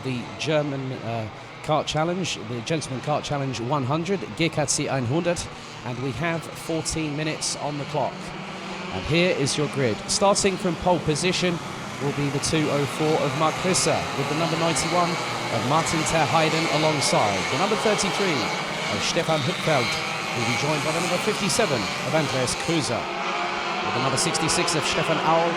The German kart challenge, the Gentleman Kart Challenge 100, GKC 100, and we have 14 minutes on the clock. And here is your grid. Starting from pole position will be the 204 of Mark Visser, with the number 91 of Martin ter Heiden alongside. The number 33 of Stefan Hüpfeld will be joined by the number 57 of Andreas Kreuzer, with the number 66 of Stefan Aul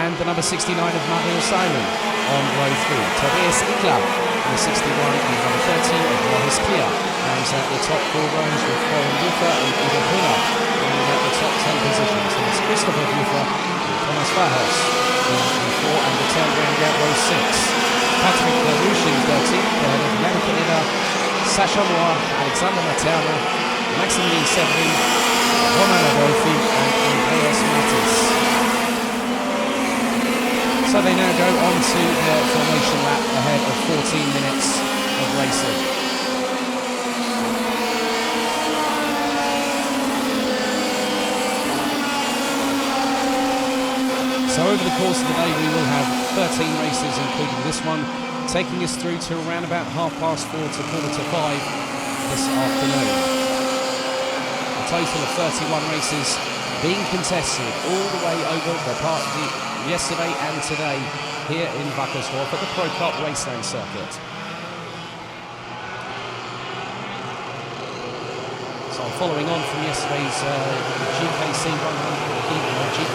and the number 69 of Mario Simon on row 3. Tobias Ikla, the 61 and number 30 of Johannes Klier, rounds out the top 4 rows with Florian Bucher and Udo Brunner rounding out the top 10 positions. And it's Christopher Bucher and Thomas Fahos in 4 and the 10 round out row 6. Patrick Larouche in 13, ahead of Yannick Eder, Sacha Moore, Alexander Materna, Maximilian Severin, Roman Adolfi and Andreas Matis. So they now go on to their formation lap ahead of 14 minutes of racing. So over the course of the day we will have 13 races, including this one, taking us through to around about 4:30 to 4:45 this afternoon. A total of 31 races being contested all the way over the part of the yesterday and today here in Wackersdorf at the Pro Kart Raceland circuit. So following on from yesterday's GKC 100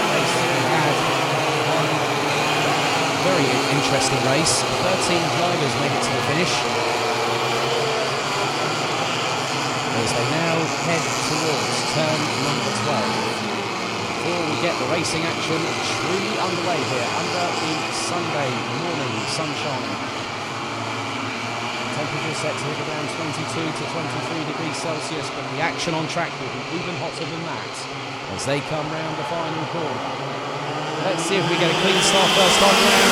race, we had one very interesting race. 13 drivers made it to the finish, as they now head towards turn number 12. Before we get the racing action truly underway here under the Sunday morning sunshine. Temperature set to hit around 22 to 23 degrees Celsius, but the action on track will be even hotter than that as they come round the final corner. Let's see if we get a clean start first time round.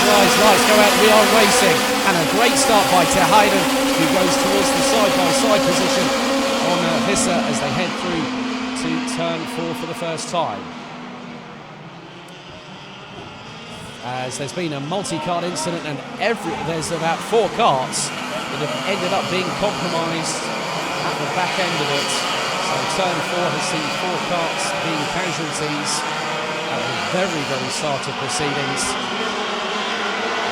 Lights go out, we are racing, and a great start by ter Heiden, who goes towards the side-by-side position on Visser as they head through to turn 4 for the first time. As there's been a multi-cart incident and there's about 4 carts that have ended up being compromised at the back end of it. So turn 4 has seen 4 carts being casualties at the very, very start of proceedings.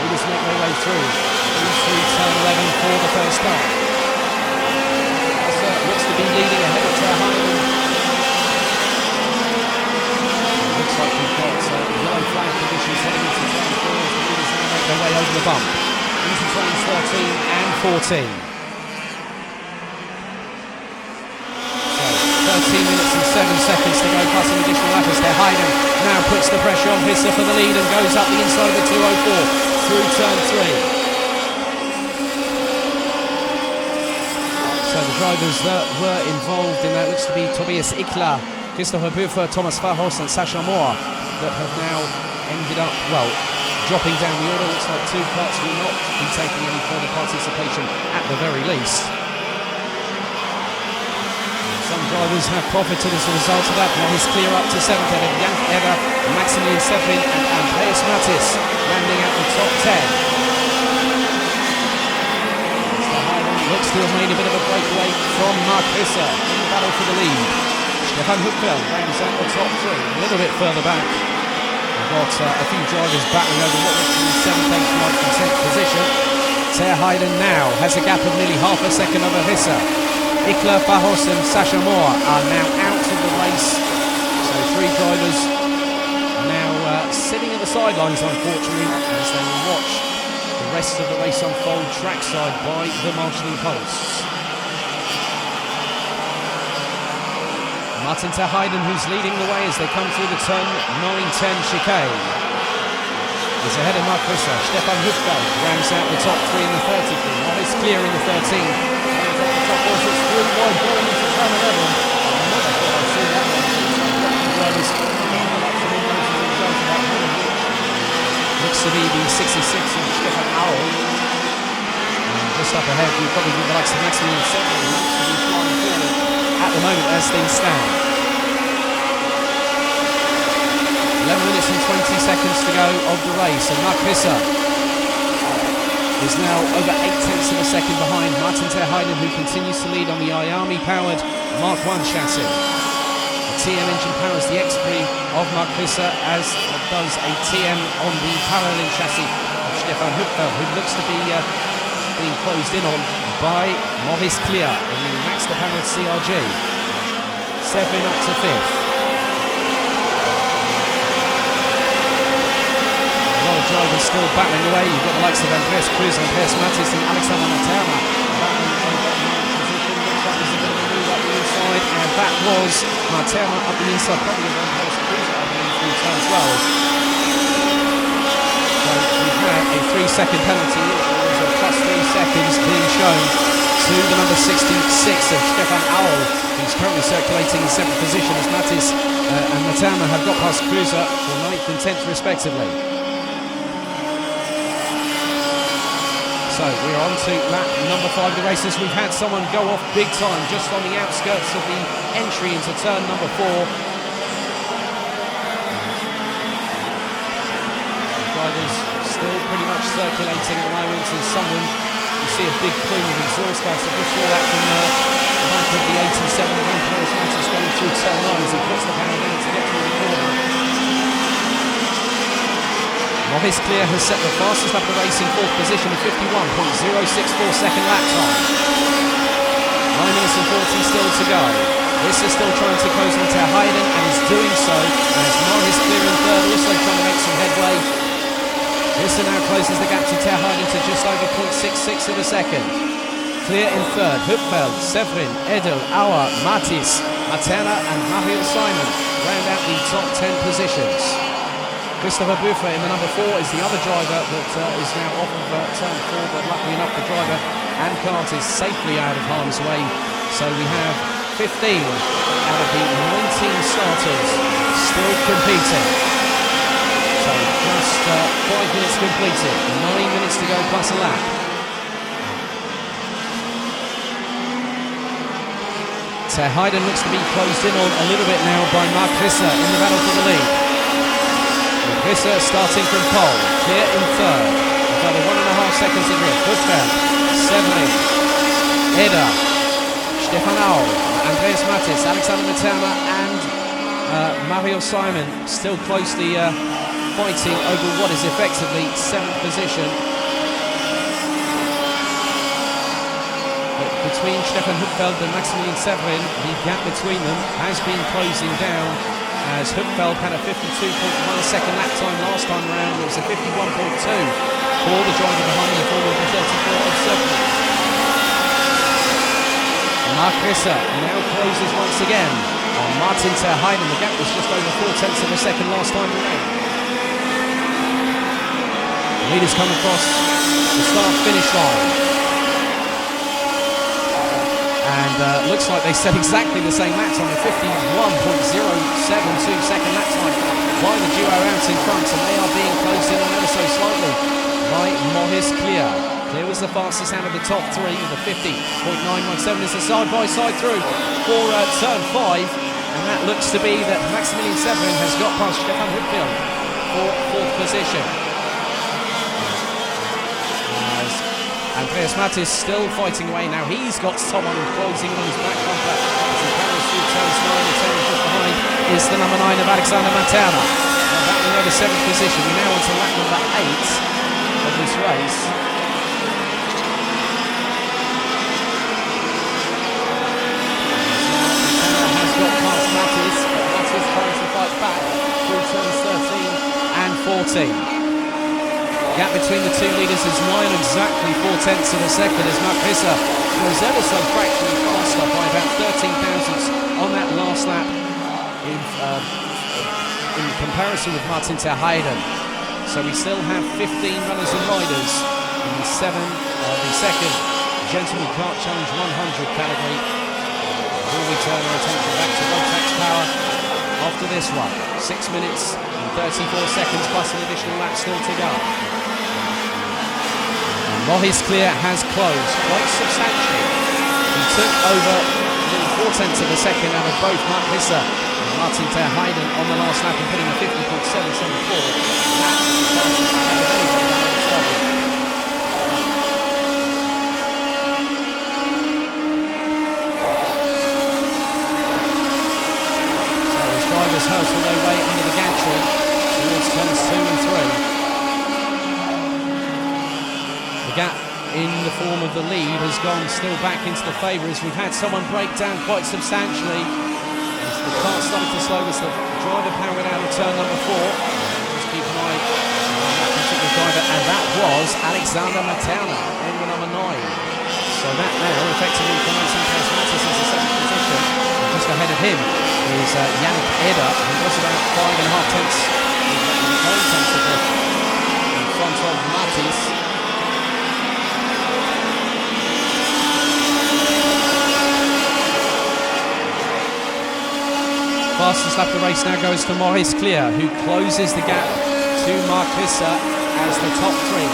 Leaders make their way through turn 11 for the first time. Looks to be leading ahead of ter Heiden. Looks like we've got yellow flag conditions heading into turn 4 as the leaders now make their way over the bump into turns 13 and 14. So 13 minutes and 7 seconds to go, plus an additional lap as ter Heiden now puts the pressure on Visser for the lead and goes up the inside of the 204 through turn 3. So the drivers that were involved in that looks to be Tobias Ikla, Christopher Bucher, Thomas Fahos and Sacha Moore that have now ended up, well, dropping down the order. Looks like 2 carts will not be taking any further participation at the very least. Some drivers have profited as a result of that. One is clear up to 7th ahead of Yannick Eder, Maximilian Severin and Andreas Matis rounding out the top 10. Looks to have made a bit of a breakaway from Mark Visser in the battle for the lead. Stefan Hüpfeld rounds out the top 3, a little bit further back. We've got a few drivers battling over what looks to be 7th, 8th, 9th and 10th position. ter Heiden now has a gap of nearly half a second over Visser. Ikla, Fahos and Sacha Moore are now out of the race. So 3 drivers now sitting at the sidelines, unfortunately, as they will watch the rest of the race unfold trackside by the marshalling posts. Martin ter Heiden, who's leading the way as they come through the turn 9-10 chicane, is ahead of Mark Visser. Stefan Hüpfeld rounds out the top 3 in the 33. One is clear in the 13. Rounds out the top 4, so it's 3 wide going into turn 11. I never thought I'd see that one. Drivers looks to be the 66 of Stefan Aul. And just up ahead, we've probably got the likes of Maximilian Severin, who looks to be flying forward at the moment as things stand. 11 minutes and 20 seconds to go of the race, and Mark Visser is now over 8/10 of a second behind Martin ter Heijden, who continues to lead on the IAMI-powered Mark 1 chassis. The TM engine powers the X-Prix of Mark Visser, as does a TM on the parallel chassis of Stefan Hüpfeld, who looks to be being closed in on by Maurice Clear in the Max-powered CRG. Severin up to 5th. A lot of drivers still battling away. You've got the likes of Andreas Cruz, Andreas Matis and Alexander Materna battling over position. Looks like there's a bit of a move up the inside, and that was Materna up the inside, probably with Andreas Cruz up the through turn 12. So we had a 3-second penalty. There was a plus 3 seconds being shown to the number 66 of Stefan Aul, who's currently circulating in 7th position, as Matis and Materna have got past Cruiser for 9th and 10th respectively. So we're on to lap number 5 of the races. We've had someone go off big time just on the outskirts of the entry into turn number 4. Drivers still pretty much circulating at the moment, and someone, you see a big plume of exhaust gas. I just saw that from the back of the 87 Andreas Matis going through turn 9 as he puts the power down to get through the corner. Maurice Clear has set the fastest lap of the race in 4th position with 51.064 second lap time. 9 minutes and 40 still to go. This is still trying to close on ter Heijden, and is doing so as Maurice Clear in 3rd, also trying to make some headway. This now closes the gap to ter Heijden to just over 0.66 of a second. Clear in 3rd, Hüpfeld, Severin, Edel, Auer, Matis, Materna and Mario Simon round out the top 10 positions. Christopher Buffer in the number 4 is the other driver that is now off of turn 4, but luckily enough the driver and cart is safely out of harm's way. So we have 15 out of the 19 starters still competing. So just 5 minutes completed, 9 minutes to go plus a lap. Ter Heijden looks to be closed in on a little bit now by Mark Visser in the battle for the lead. Visser starting from pole, Clear in 3rd, about 1.5 seconds adrift. Hüpfeld, Severin, Eder, Stefan Aul, Andreas Matis, Alexander Materna and Mario Simon still closely fighting over what is effectively 7th position. But between Stefan Hüpfeld and Maximilian Severin, the gap between them has been closing down, as Hüpfeld had a 52.1 second lap time last time around. It was a 51.2 for the driver behind him, for the 34 of Severin. Mark Visser now closes once again on Martin ter Heijden. The gap was just over 4/10 of a second last time around. The leaders come across the start-finish line. And looks like they set exactly the same lap time, a 51.072 second lap time by the duo out in front, and they are being closed in on ever so slightly by Maurice Clear. Clear was the fastest out of the top 3 with a 50.917. It's a side-by-side through for turn 5, and that looks to be that Maximilian Severin has got past Stefan Hüpfeld for 4th position. Andreas Matis still fighting away now. He's got someone closing on his back bumper as he carries through turns 9 and 10. Just behind is the number 9 of Alexander Materna. Battling over 7th position. We're now on to lap number 8 of this race. Materna has got past Matis, but Matis trying to fight back through turns 13 and 14. Gap between the two leaders is 9 exactly 4/10 of a second as Mark Visser goes ever so fractionally faster by about 13 thousandths on that last lap in comparison with Martin ter Heijden. So we still have 15 runners and riders in the second Gentleman Kart Challenge 100 category. Will we turn our attention back to Rotax Power after this one? 6 minutes and 34 seconds plus an additional lap still to go. Maurice Clear has closed quite substantially. He took over 4/10 of a second out of both Mark Visser and Martin ter Heiden on the last lap and putting a 50.774. Drivers hustle their way under the gantry towards turns 2 and 3. The gap in the form of the lead has gone still back into the favour as we've had someone break down quite substantially. As the car started to slow as the driver powered out of turn number 4. Just keep an eye on that particular driver, and that was Alexander Materna in the number 9. So that now effectively promoting Charismatis into the 7th position. And just ahead of him is Yannick Eder, who was about 5.5 tenths in front of Matis. Fastest lap of the race now goes to Maurice Clear, who closes the gap to Mark Visser as the top 3.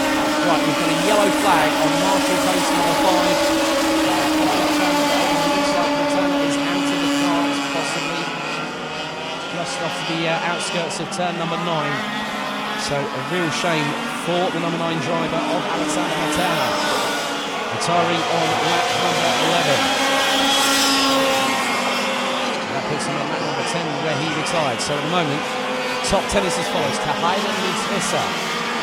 Right, we've got a yellow flag on Marshall post number 5. Just off the outskirts of turn number 9. So a real shame for the number 9 driver of Alexander Materna, retiring on lap number 11. That puts him on lap number 10 where he retired. So at the moment, top 10 is as follows. ter Heiden leads Visser.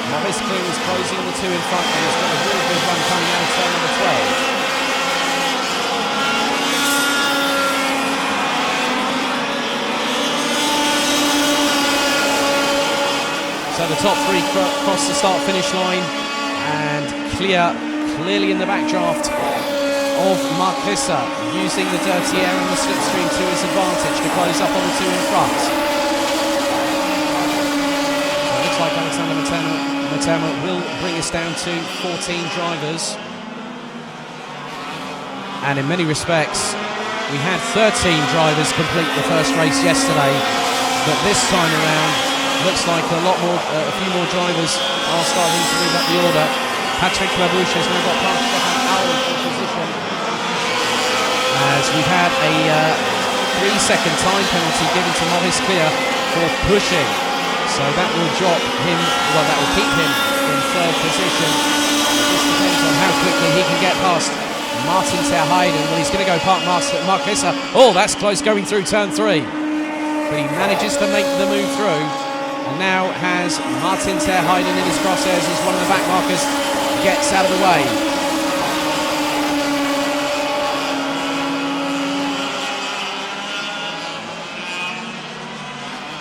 Maurice Clear is closing on the 2 in front and has got a real good run coming out of turn number 12. So the top 3 cross the start-finish line, and clearly in the backdraft of Mark Visser, using the dirty air and the slipstream to his advantage to close up on the 2 in front. So it looks like Alexander Materna will bring us down to 14 drivers. And in many respects, we had 13 drivers complete the first race yesterday, but this time around, looks like a few more drivers are starting to move up the order. Patrick Labouche has now got past Stefan Aul for position, as we've had a 3-second time penalty given to Maurice Clear for pushing. So that will drop him, well, that will keep him in 3rd position. It just depends on how quickly he can get past Martin ter Heiden. Well, he's going to go past Mark Visser. Oh, that's close going through turn 3. But he manages to make the move through. And now has Martin ter Heiden in his crosshairs as one of the back markers gets out of the way.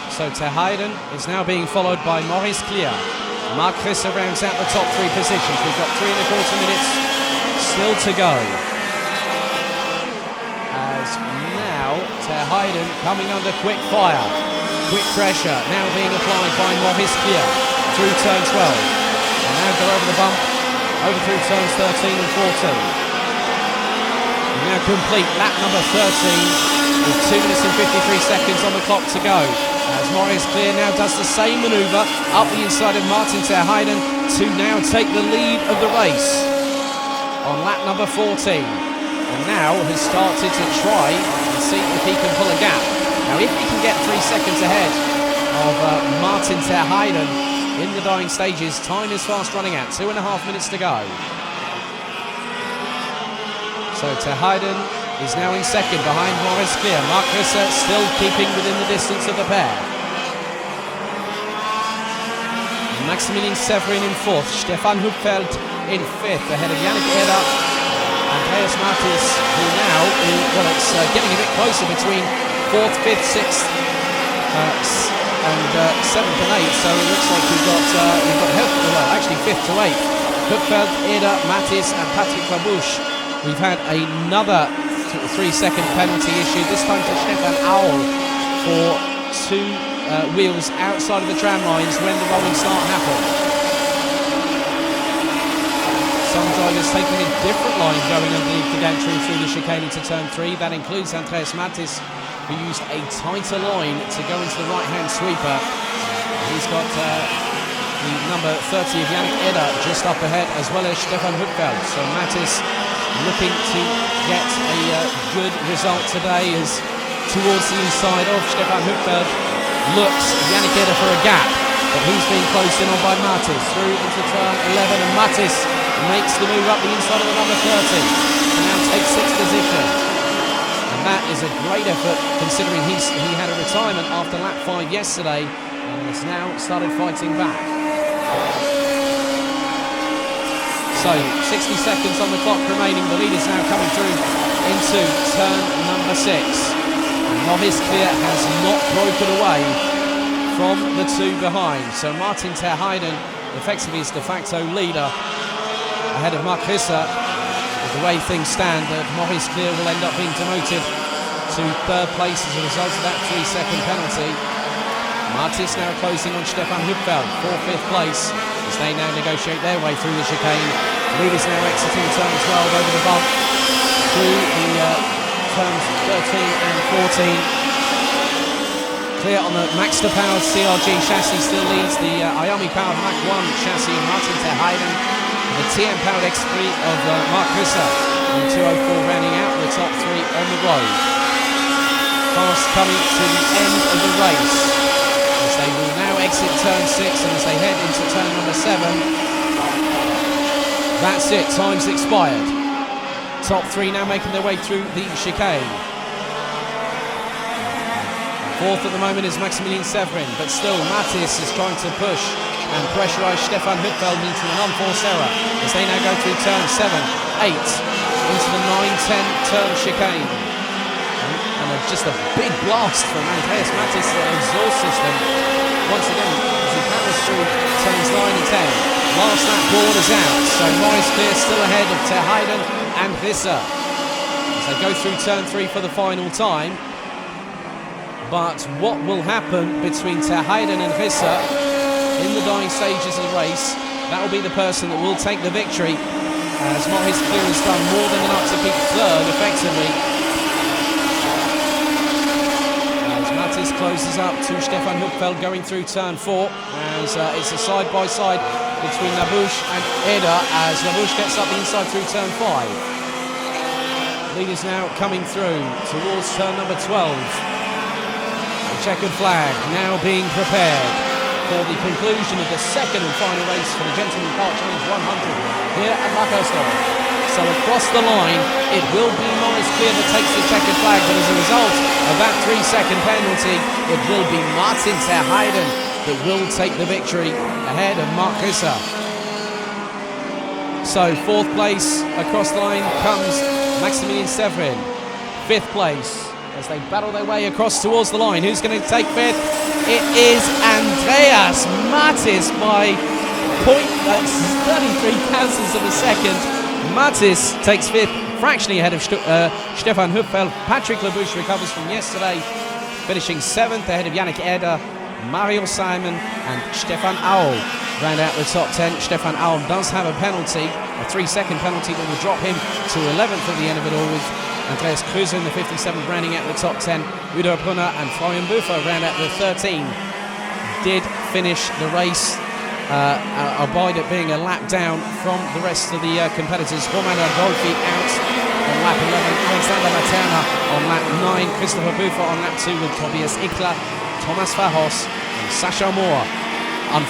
So ter Heiden is now being followed by Maurice Clear. Mark Visser rounds out the top 3 positions. We've got 3.25 minutes still to go. As now ter Heiden coming under quick fire. Quick pressure now being applied by Maurice Clear through turn 12. And now go over the bump, over through turns 13 and 14. We now complete lap number 13 with 2 minutes and 53 seconds on the clock to go. As Maurice Clear now does the same manoeuvre up the inside of Martin ter Heiden to now take the lead of the race on lap number 14. And now has started to try and see if he can pull a gap. Now, if he can get 3 seconds ahead of Martin ter Heiden in the dying stages, time is fast running out. 2.5 minutes to go. So ter Heiden is now in second behind Maurice Clear. Mark Visser still keeping within the distance of the pair. Maximilian Severin in 4th. Stefan Hupfeld in 5th ahead of Yannick Eder. Andreas Matis, who now, it's getting a bit closer between 4th, 5th, 6th, and 7th and 8th. So it looks like we've got 5th to 8th. Hupfeld, Eder, Matis, and Patrick Labouche. We've had another 3-second penalty issued, this time to Stefan Aul for 2 wheels outside of the tram lines when the rolling start happened. Some drivers taking a different line going underneath the gantry through the chicane into turn 3. That includes Andreas Matis, who used a tighter line to go into the right-hand sweeper. He's got the number 30 of Yannick Eder just up ahead, as well as Stefan Hupfeld. So Matis looking to get a good result today as towards the inside of Stefan Hüpfeld. Looks Yannick Eder for a gap, but he's being closed in on by Matis. Through into turn 11, and Matis makes the move up the inside of the number 30 and now takes 6th position. And that is a great effort considering he had a retirement after lap 5 yesterday and has now started fighting back. So 60 seconds on the clock remaining. The lead is now coming through into turn number 6. And Maurice Clear has not broken away from the two behind. So Martin ter Heijden effectively is de facto leader ahead of Marc Visser. With the way things stand, Maurice Clear will end up being demoted to 3rd place as a result of that 3-second penalty. Matis now closing on Stefan Hüpfeld for 5th place as they now negotiate their way through the chicane. Leaders now exiting turn 12 over the bump through the turns 13 and 14. Clear on the Maxter-powered CRG chassis still leads the Ayami-powered Mach 1 chassis of Martin ter Heijden. The TM-powered X3 of Marc Visser on 204 rounding out the top 3 on the road. Fast coming to the end of the race as they will now exit turn 6 and as they head into turn number 7. That's it, time's expired. Top 3 now making their way through the chicane. 4th at the moment is Maximilian Severin, but still Matis is trying to push and pressurise Stefan Hüpfeld into an unforced error as they now go through turn 7, 8, into the 9-10 turn chicane. And just a big blast from Andreas Matis' exhaust system. Once again, as he powers through turns 9 and 10. Last lap board is out, so Maurice Clear still ahead of ter Heijden and Visser as they go through turn 3 for the final time. But what will happen between ter Heijden and Visser in the dying stages of the race, that will be the person that will take the victory, as Maurice Clear has done more than enough to keep 3rd effectively. As Matis closes up to Stefan Hüpfeld going through turn 4, as it's a side-by-side between Labouche and Eder as Labouche gets up the inside through turn 5. Leaders now coming through towards turn number 12. The checkered flag now being prepared for the conclusion of the 2nd and final race for the Gentleman Kart Challenge 100 here at Wackersdorf. So across the line, it will be Maurice Clear that takes the checkered flag, but as a result of that 3-second penalty, it will be Martin ter Heijden that will take the victory ahead of Marc Visser. So 4th place across the line comes Maximilian Severin. 5th place as they battle their way across towards the line. Who's going to take 5th? It is Andreas Matis by 0.33 thousandths of a second. Matis takes 5th, fractionally ahead of Stefan Hüpfeld. Patrick Labouche recovers from yesterday, finishing 7th ahead of Yannick Eder, Mario Simon and Stefan Aul round out the top 10. Stefan Aul does have a penalty, a 3-second penalty that will drop him to 11th at the end of it all, with Andreas Kruse in the 57th rounding out the top 10. Udo Brunner and Florian Buffer round out the 13. Did finish the race, albeit it being a lap down from the rest of the competitors. Roman Adolfi out on lap 11, Alexander Materna on lap 9, Christopher Buffer on lap 2 with Tobias Ickler, Thomas Fahos and Sascha Moore. Unfortunately,